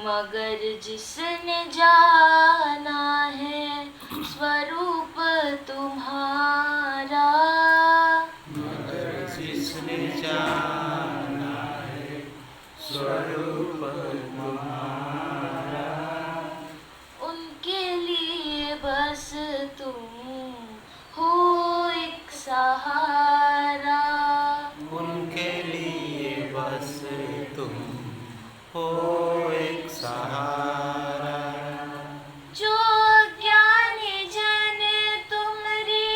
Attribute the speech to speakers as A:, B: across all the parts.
A: मगर जिसने जाना है स्वरूप तुम्हारा,
B: मगर जिसने जाना है स्वरूप तुम्हारा,
A: उनके लिए बस तुम हो एक सहारा।
B: उनके लिए बस तुम हो एक सहारा।
A: जो ज्ञानी जन तुम्हारी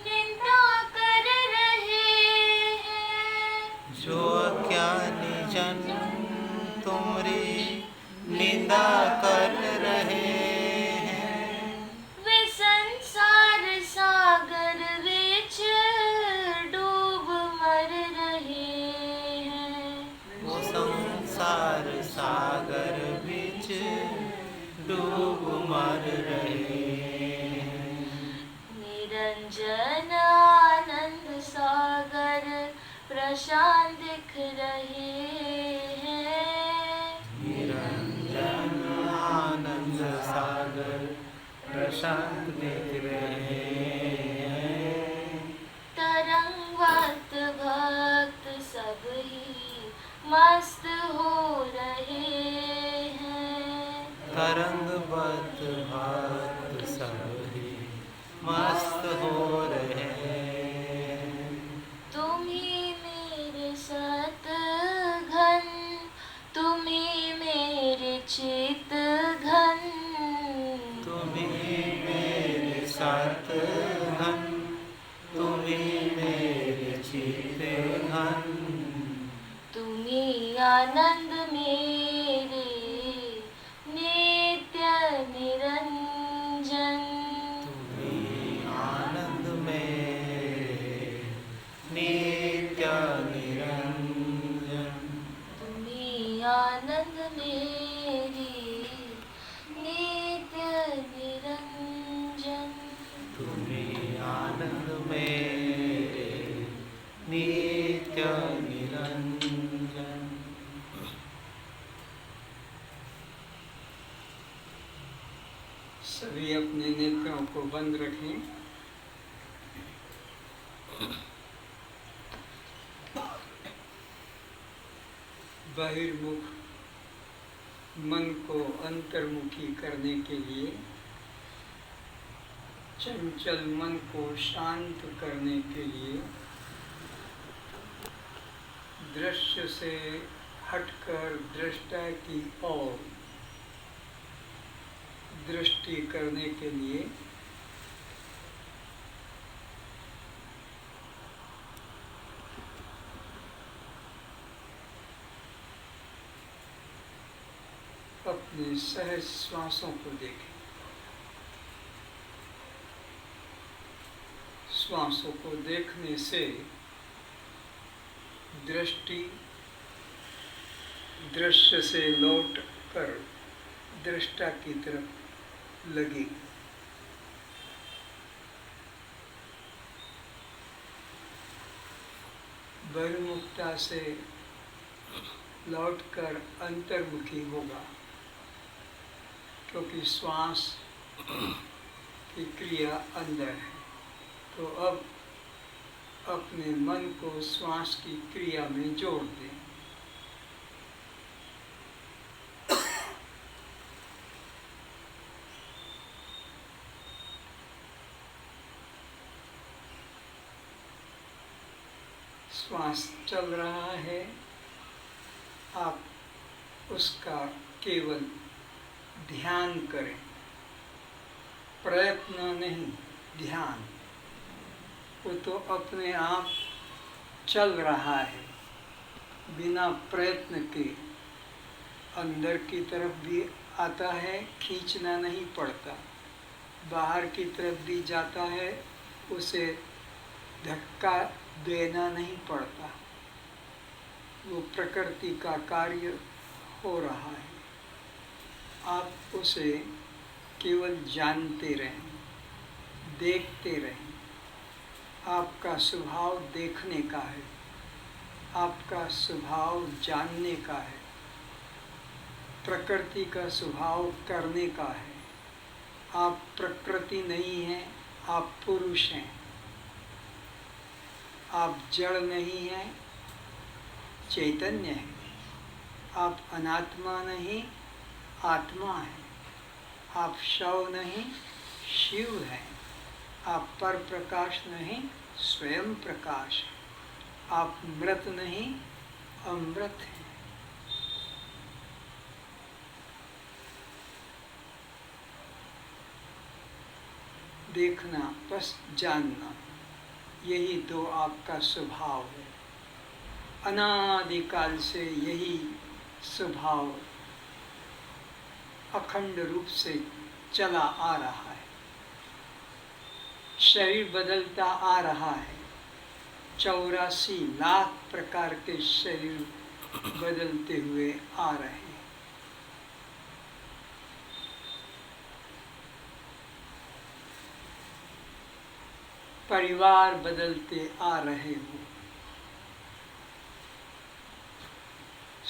A: निंदा कर रहे हैं,
B: जो अज्ञानी जन तुम्हारी निंदा कर रहे हैं,
A: वे संसार सागर विच डूब मर रहे हैं।
B: वो संसार सागर बीच डूब मर रहे हैं।
A: निरंजन आनंद सागर प्रशांत दिख रहे हैं।
B: निरंजन आनंद सागर प्रशांत दिख रहे हैं।
A: तरंगवत भक्त सब ही मस्त हो रहे हैं।
B: तरंगवत भक्त सभी मस्त हो रहे हैं।
A: तुम ही मेरे सत घन, तुम ही मेरे चित घन,
B: तुम्ही मेरे साथ घन, तुम्ही मेरे चित घन,
A: तुम्ही आनंद मेरे नित्य निरंजन।
B: तुम्ही आनंद में नित्य निरंजन।
A: तुम्ही आनंद मेरी नित्य निरंजन।
B: तुम्ही आनंद मेरे नित्य निरंजन।
C: सभी अपने नेत्रों को बंद रखें। बहिर्मुख मन को अंतर्मुखी करने के लिए, चंचल मन को शांत करने के लिए, दृश्य से हटकर दृष्टा की ओर दृष्टि करने के लिए अपने सहज श्वासों को देखें। श्वासों को देखने से दृष्टि दृश्य से लौट कर दृष्टा की तरफ लगी। बहिर्मुखता से लौटकर अंतर्मुखी होगा, क्योंकि श्वास की क्रिया अंदर है। तो अब अपने मन को श्वास की क्रिया में जोड़ दें। श्वास चल रहा है, आप उसका केवल ध्यान करें, प्रयत्न नहीं, ध्यान। वो तो अपने आप चल रहा है, बिना प्रयत्न के। अंदर की तरफ भी आता है, खींचना नहीं पड़ता, बाहर की तरफ भी जाता है, उसे धक्का देना नहीं पड़ता। वो प्रकृति का कार्य हो रहा है। आप उसे केवल जानते रहें, देखते रहें। आपका स्वभाव देखने का है, आपका स्वभाव जानने का है। प्रकृति का स्वभाव करने का है। आप प्रकृति नहीं हैं, आप पुरुष हैं। आप जड़ नहीं हैं, चैतन्य हैं। आप अनात्मा नहीं, आत्मा है। आप शव नहीं, शिव हैं। आप पर प्रकाश नहीं, स्वयं प्रकाश है। आप मृत नहीं, अमृत हैं। देखना बस जानना, यही तो आपका स्वभाव है। अनादिकाल से यही स्वभाव अखंड रूप से चला आ रहा है। शरीर बदलता आ रहा है। 84 लाख प्रकार के शरीर बदलते हुए आ रहे हैं। परिवार बदलते आ रहे हो,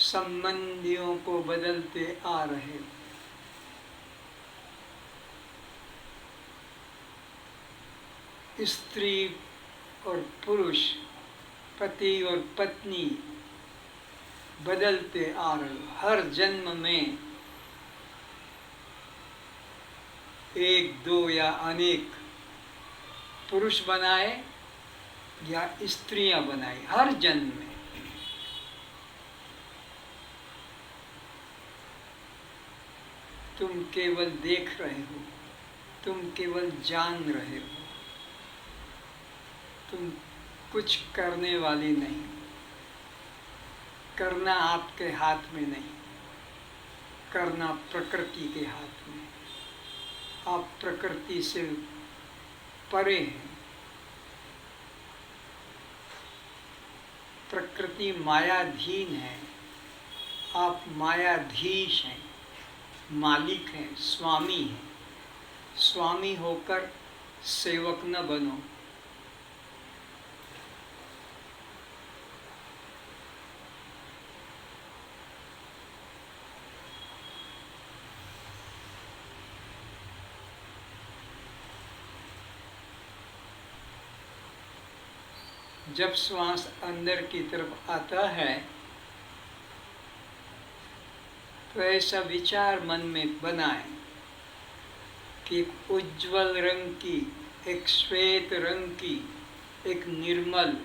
C: संबंधियों को बदलते आ रहे हो। स्त्री और पुरुष, पति और पत्नी बदलते आ रहे हो। हर जन्म में एक, दो या अनेक पुरुष बनाए या स्त्रियां बनाई, हर जन्म में। तुम केवल देख रहे हो, तुम केवल जान रहे हो। तुम कुछ करने वाली नहीं। करना आपके हाथ में नहीं, करना प्रकृति के हाथ में। आप प्रकृति से परे हैं। प्रकृति मायाधीन है, आप मायाधीश हैं, मालिक हैं, स्वामी हैं। स्वामी होकर सेवक न बनो। जब श्वास अंदर की तरफ आता है तो ऐसा विचार मन में बनाए कि एक उज्जवल रंग की, एक श्वेत रंग की, एक निर्मल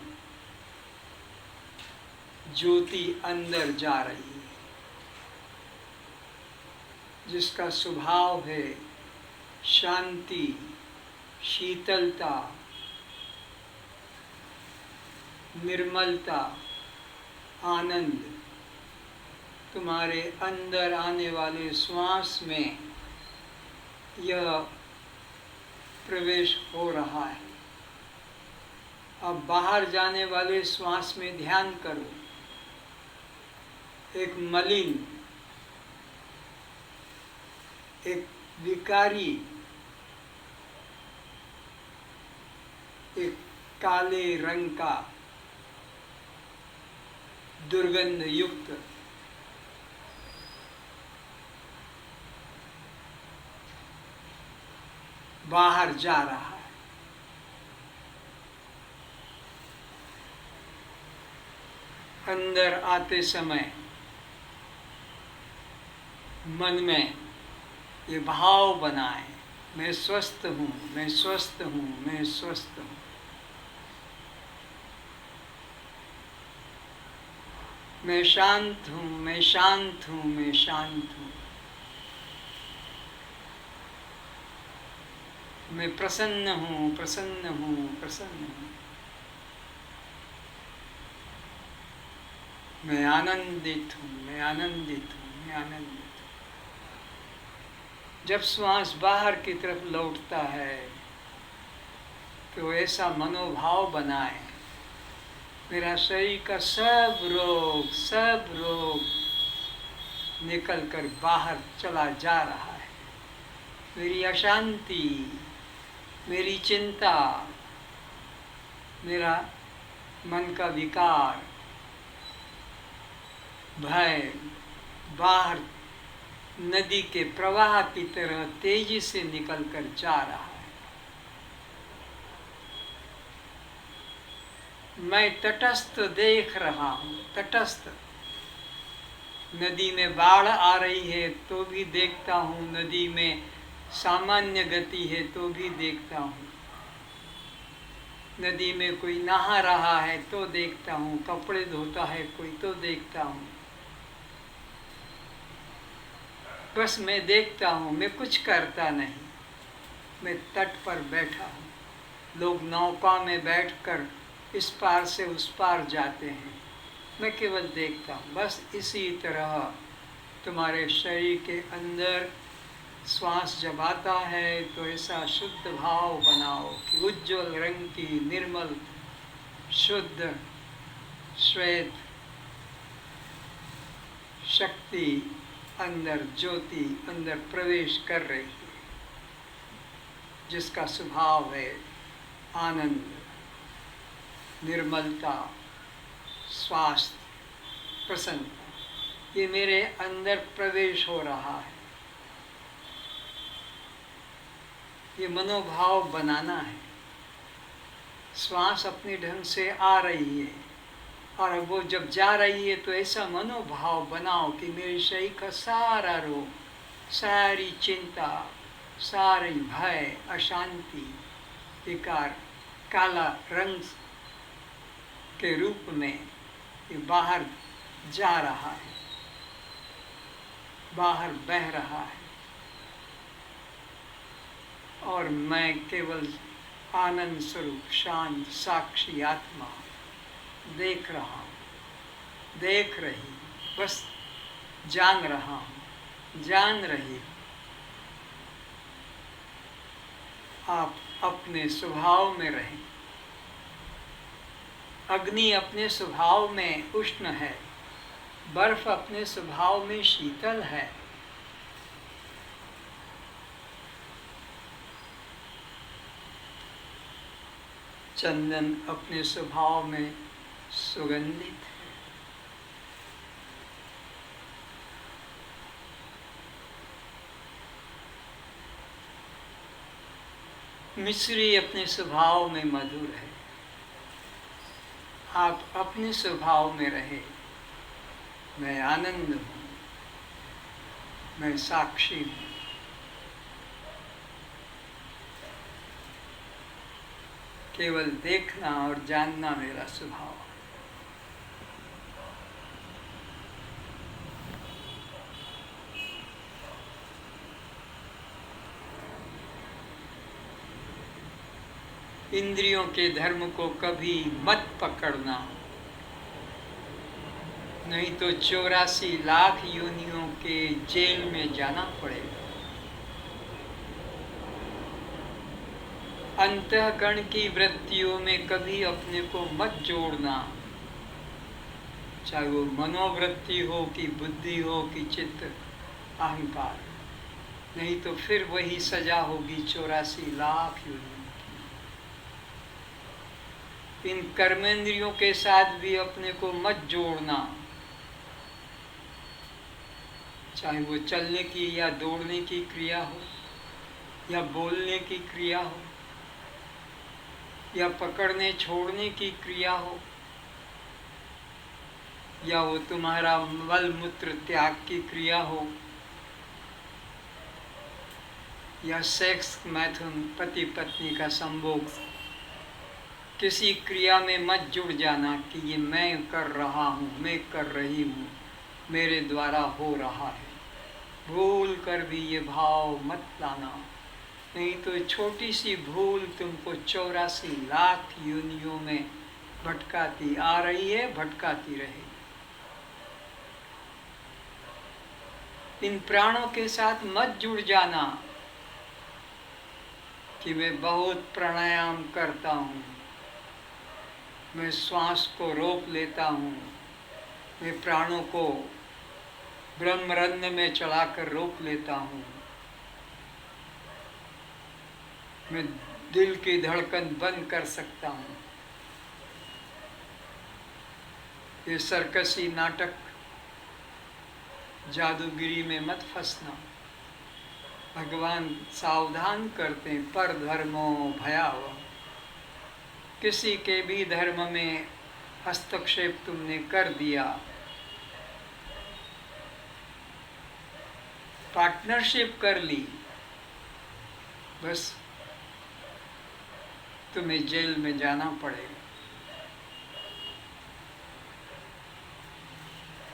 C: ज्योति अंदर जा रही है, जिसका स्वभाव है शांति, शीतलता, निर्मलता, आनंद। तुम्हारे अंदर आने वाले श्वास में यह प्रवेश हो रहा है। अब बाहर जाने वाले श्वास में ध्यान करो। एक मलिन, एक विकारी, एक काले रंग का दुर्गंध युक्त बाहर जा रहा है। अंदर आते समय मन में ये भाव बनाए, मैं स्वस्थ हूँ, मैं स्वस्थ हूँ, मैं स्वस्थ हूँ। मैं शांत हूँ, मैं शांत हूँ, मैं शांत हूँ। मैं प्रसन्न हूँ, प्रसन्न हूँ, प्रसन्न हूँ। मैं आनंदित हूँ, मैं आनंदित हूँ, मैं आनंदित हूँ। जब श्वास बाहर की तरफ लौटता है तो ऐसा मनोभाव बनाए, मेरा शरीर का सब रोग निकल कर बाहर चला जा रहा है। मेरी अशांति, मेरी चिंता, मेरा मन का विकार, भय बाहर नदी के प्रवाह की तरह तेजी से निकलकर जा रहा है। मैं तटस्थ देख रहा हूँ, तटस्थ। नदी में बाढ़ आ रही है तो भी देखता हूँ, नदी में सामान्य गति है तो भी देखता हूँ, नदी में कोई नहा रहा है तो देखता हूँ, कपड़े धोता है कोई तो देखता हूँ। बस मैं देखता हूँ, मैं कुछ करता नहीं। मैं तट पर बैठा हूँ। लोग नौका में बैठकर इस पार से उस पार जाते हैं, मैं केवल देखता हूँ। बस इसी तरह तुम्हारे शरीर के अंदर श्वास जब आता है तो ऐसा शुद्ध भाव बनाओ कि उज्ज्वल रंग की निर्मल शुद्ध श्वेत शक्ति अंदर, ज्योति अंदर प्रवेश कर रही है, जिसका स्वभाव है आनंद, निर्मलता, स्वास्थ्य, प्रसन्नता। ये मेरे अंदर प्रवेश हो रहा है। ये मनोभाव बनाना है। श्वास अपने ढंग से आ रही है और वो जब जा रही है तो ऐसा मनोभाव बनाओ कि मेरे शरीर का सारा रोग, सारी चिंता, सारी भय, अशांति, विकार काला रंग के रूप में ये बाहर जा रहा है, बाहर बह रहा है और मैं केवल आनंद स्वरूप शांत साक्षी आत्मा देख रहा हूँ, देख रही, बस जान रहा हूँ, जान रही। आप अपने स्वभाव में रहें। अग्नि अपने स्वभाव में उष्ण है, बर्फ अपने स्वभाव में शीतल है। चंदन अपने स्वभाव में सुगंधित है। मिश्री अपने स्वभाव में मधुर है। आप अपने स्वभाव में रहे। मैं आनंद हूँ, मैं साक्षी हूँ। केवल देखना और जानना मेरा स्वभाव है। इंद्रियों के धर्म को कभी मत पकड़ना, नहीं तो 84 लाख योनियों के जेल में जाना पड़ेगा। अंतःकरण की वृत्तियों में कभी अपने को मत जोड़ना, चाहे वो मनोवृत्ति हो कि बुद्धि हो कि चित्त अहंकार, नहीं तो फिर वही सजा होगी 84 लाख योनियों की। इन कर्मेंद्रियों के साथ भी अपने को मत जोड़ना, चाहे वो चलने की या दौड़ने की क्रिया हो, या बोलने की क्रिया हो, या पकड़ने छोड़ने की क्रिया हो, या वो तुम्हारा मल मूत्र त्याग की क्रिया हो, या सेक्स मैथुन पति पत्नी का संभोग। किसी क्रिया में मत जुड़ जाना कि ये मैं कर रहा हूँ, मैं कर रही हूँ, मेरे द्वारा हो रहा है। भूल कर भी ये भाव मत लाना, नहीं तो छोटी सी भूल तुमको 84 लाख योनियों में भटकाती आ रही है, भटकाती रहेगी। इन प्राणों के साथ मत जुड़ जाना कि मैं बहुत प्राणायाम करता हूँ, मैं श्वास को रोक लेता हूँ, मैं प्राणों को ब्रह्मरंध्र में चलाकर रोक लेता हूँ, मैं दिल की धड़कन बंद कर सकता हूँ। ये सर्कसी नाटक जादूगिरी में मत फंसना। भगवान सावधान करते हैं, पर धर्मो भयावह। किसी के भी धर्म में हस्तक्षेप तुमने कर दिया, पार्टनरशिप कर ली, बस तुम्हें जेल में जाना पड़ेगा।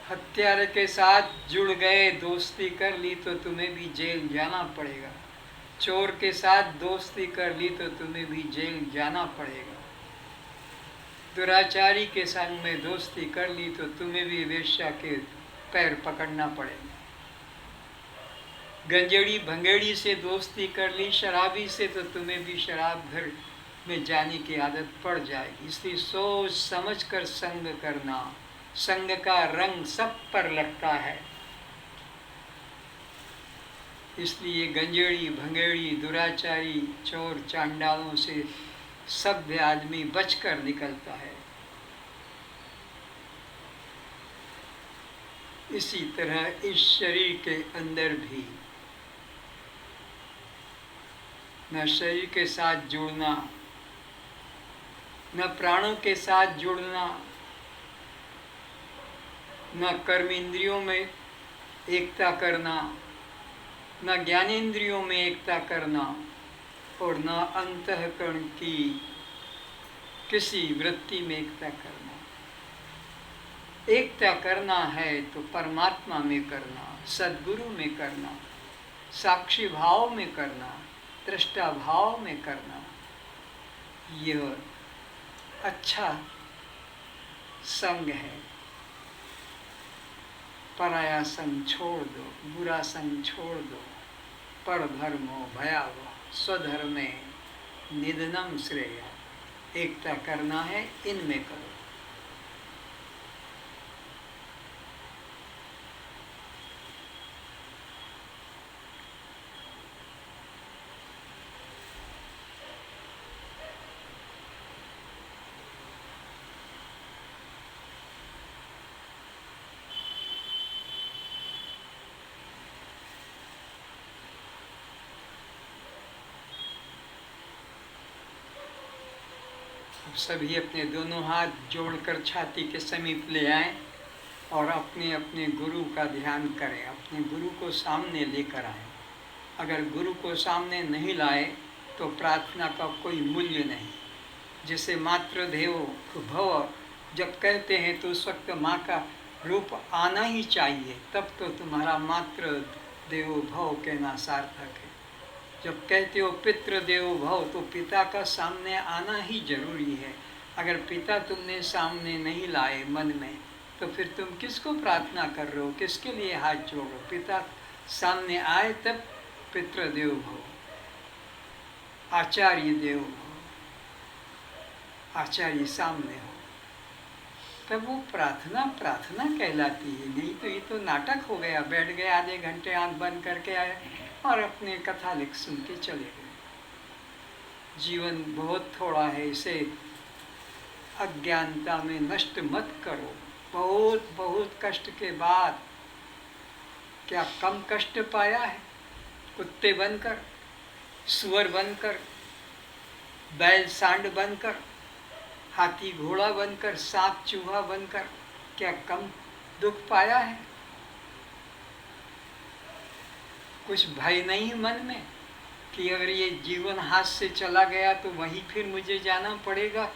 C: हत्यारे के साथ जुड़ गए, दोस्ती कर ली तो तुम्हें भी जेल जाना पड़ेगा। चोर के साथ दोस्ती कर ली तो तुम्हें भी जेल जाना पड़ेगा। दुराचारी के संग में दोस्ती कर ली तो तुम्हें भी वेश्या के पैर पकड़ना पड़ेगा। गंजेड़ी भंगेड़ी से दोस्ती कर ली, शराबी से, तो तुम्हें भी शराब घर में जाने की आदत पड़ जाएगी। इसलिए सोच समझ कर संग करना। संग का रंग सब पर लगता है, इसलिए गंजेड़ी भंगेड़ी दुराचारी चोर चांडालों से सभ्य आदमी बचकर निकलता है। इसी तरह इस शरीर के अंदर भी न शरीर के साथ जुड़ना, न प्राणों के साथ जुड़ना, न कर्मेंद्रियों में एकता करना, न ज्ञानेंद्रियों में एकता करना, और न अंतःकरण की किसी वृत्ति में एकता करना। एकता करना है तो परमात्मा में करना, सद्गुरु में करना, साक्षी भाव में करना, दृष्टा भाव में करना। यह अच्छा संग है। पराया संग छोड़ दो, बुरा संग छोड़ दो। पर धर्मो भयावह, स्वधर्मे निधनम श्रेय। एकता करना है, इनमें करो। सभी अपने दोनों हाथ जोड़कर छाती के समीप ले आएं और अपने अपने गुरु का ध्यान करें। अपने गुरु को सामने लेकर आएं। अगर गुरु को सामने नहीं लाए तो प्रार्थना का कोई मूल्य नहीं। जैसे मातृदेवो भव जब कहते हैं तो उस वक्त माँ का रूप आना ही चाहिए, तब तो तुम्हारा मातृ देवो भव कहना सार्थक है। जब कहते हो पितृ देवो भव तो पिता का सामने आना ही जरूरी है। अगर पिता तुमने सामने नहीं लाए मन में, तो फिर तुम किसको प्रार्थना कर रहे हो, किसके लिए हाथ जोड़ रहे हो? पिता सामने आए तब पितृ देव भव, आचार्य देव भव, आचार्य सामने हो, तब वो प्रार्थना प्रार्थना कहलाती है। नहीं तो ये तो नाटक हो गया। बैठ गए, आधे घंटे आंख बंद करके आए और अपने कथा लिख सुन के चले गए। जीवन बहुत थोड़ा है, इसे अज्ञानता में नष्ट मत करो। बहुत बहुत कष्ट के बाद क्या कम कष्ट पाया है? कुत्ते बनकर, सुअर बनकर, बैल सांड बनकर, हाथी घोड़ा बनकर, सांप चूहा बनकर क्या कम दुख पाया है? कुछ भय नहीं मन में कि अगर ये जीवन हाथ से चला गया तो वहीं फिर मुझे जाना पड़ेगा?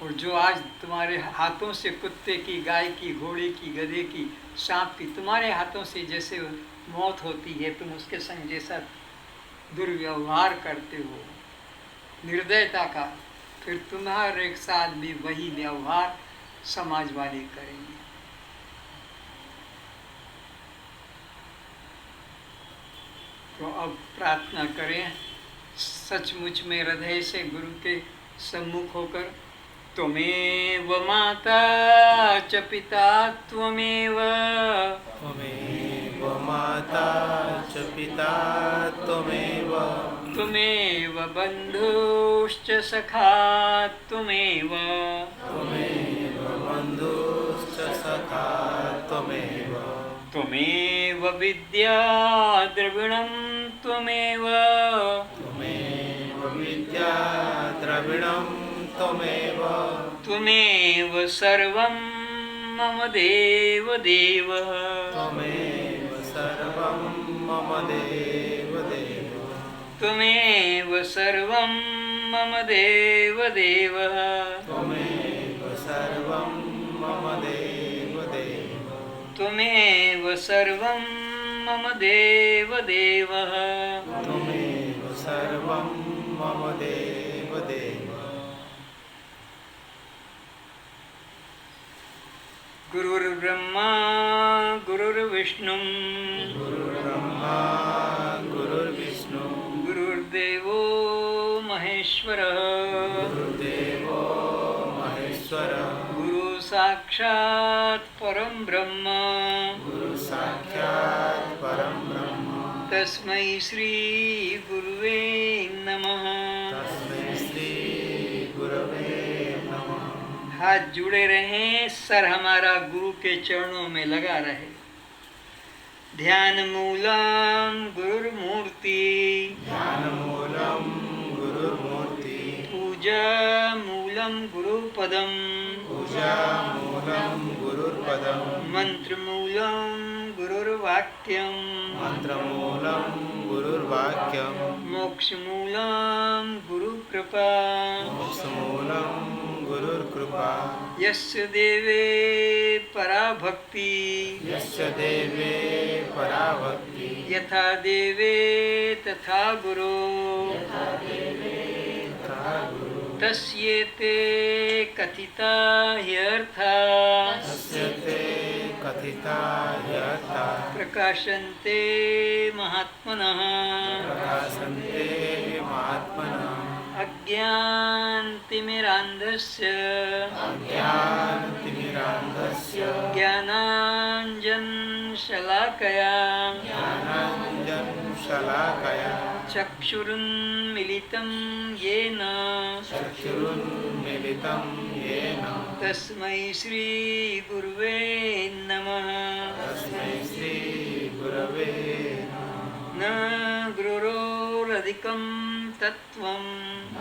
C: और जो आज तुम्हारे हाथों से कुत्ते की, गाय की, घोड़े की, गधे की, सांप की, तुम्हारे हाथों से जैसे मौत होती है, तुम उसके संग जैसा दुर्व्यवहार करते हो निर्दयता का, फिर तुम्हारे साथ भी वही व्यवहार समाज वाले करेंगे। तो अब प्रार्थना करें सचमुच में हृदय से गुरु के सम्मुख होकर। त्वमेव माता च पिता त्वमेव,
B: त्वमेव माता च पिता त्वमेव,
C: त्वमेव बन्धुश्च सखा त्वमेव,
B: त्वमेव बन्धुश्च सखा त्वमेव,
C: त्वमेव विद्या द्रविणं त्वमेव
B: त्वमेव विद्या द्रविणं त्वमेव
C: त्वमेव सर्वं मम देव देव
B: त्वमेव सर्वं मम देव देव
C: त्वमेव सर्वं मम देव देव
B: त्वमेव सर्वं मम देव देव
C: त्वमेव सर्वं मम देव देव
B: त्वमेव सर्वं मम देव देव
C: गुरुर्ब्रह्मा गुरुर्विष्णु
B: गुरुर्ब्रह्मा गुरुर्विष्णु
C: गुरुर्देवो महेश्वरः
B: गुरुदेवो महेश्वरः
C: गुरु साक्षात् परं ब्रह्म
B: गुरु साक्षात् परं ब्रह्म
C: तस्मै श्री गुरुवे नमः।
B: तस्मै श्री गुरवे नमः।
C: हाथ जुड़े रहें, सर हमारा गुरु के चरणों में लगा रहे। ध्यान मूलम गुरुर्मूर्ति
B: ध्यानमूलं गुरुर्मूर्ति
C: पूजा मूलम गुरुपदम
B: पूजामूलं गुरुर्पदं
C: मंत्र मूलम गुरुर्वाक्यम
B: मन्त्रमूलं गुरुर्वाक्यं
C: मोक्ष मूलम गुरुकृपा
B: मोक्षमूलं गुरुर्कृपा
C: यस्य देवे पराभक्ति
B: यस्य देवे पराभक्ति
C: यथा देवे तथा गुरो
B: तथा गुरु
C: तस्येते कथिता ह्यर्था
B: तस्य ते कथिता यथा
C: प्रकाशन्ते महात्मनः
B: प्रकाशन्ते महात्मनः
C: अज्ञानतिमिरान्धस्य
B: अज्ञानतिमिरान्धस्य
C: ज्ञानाञ्जनशलाकया
B: ज्ञानाञ्जनशलाकया
C: चक्षुरुन्मिलितं येन
B: चक्षुरुन्मिलितं येन
C: तस्मै श्रीगुरुवे नमः।
B: तस्मै श्रीगुरवे
C: न गुरुरोरधिकं तत्त्वं
B: न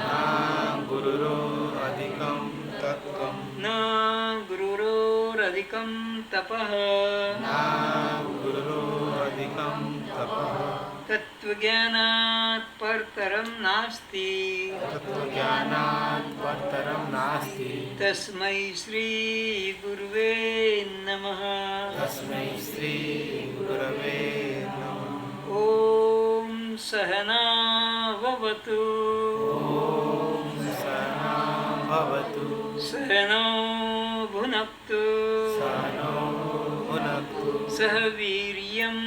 B: गुरुरो अधिकं तत्त्वं
C: न गुरुरोरधिकं तपः
B: न गुरुरो अधिकं तपः
C: तत्त्वज्ञानात् परतरं नास्ति
B: तत्त्वज्ञानात् परतरं नास्ति
C: तस्मै श्रीगुरुवे नमः।
B: तस्मै श्रीगुरवे नमः।
C: ॐ सहना भवतु
B: ॐ सहना भवतु
C: सहनो भुनक्तु
B: सहनो भुनक्तु
C: सह वीर्यं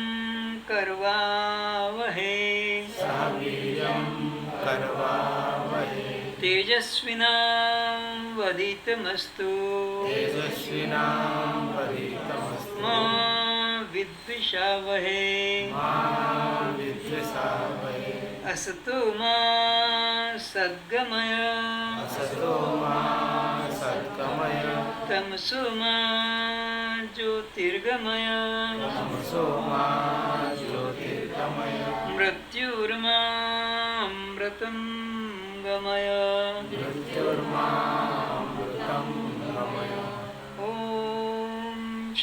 C: करवावहै
B: सह वीर्यं करवावहै
C: तेजस्विनावधीतमस्तु
B: तेजस्विनावधीतमस्तु
C: मा विद्विषावहै
B: मा विद्विषावहै
C: असतो मा सद्गमय
B: असतो मा सद्गमय
C: तमसो मा ज्योतिर्गमय
B: तमसो मा ज्योतिर्गमय
C: मृत्युर्मामृतं गमय
B: मृत्युर्मामृतं गमय।
C: ॐ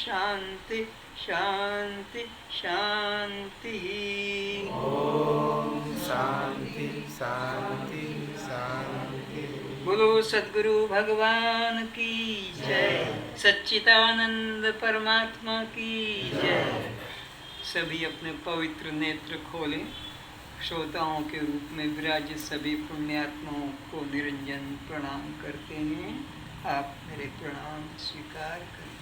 C: शान्ति शान्ति शान्तिः।
B: ॐ शान्ति शान्ति शान्ति।
C: बोलो सद्गुरु भगवान की जय, सच्चिदानंद परमात्मा की जय। सभी अपने पवित्र नेत्र खोलें। श्रोताओं के रूप में विराजित सभी पुण्यात्माओं को निरंजन प्रणाम करते हैं। आप मेरे प्रणाम स्वीकार करें।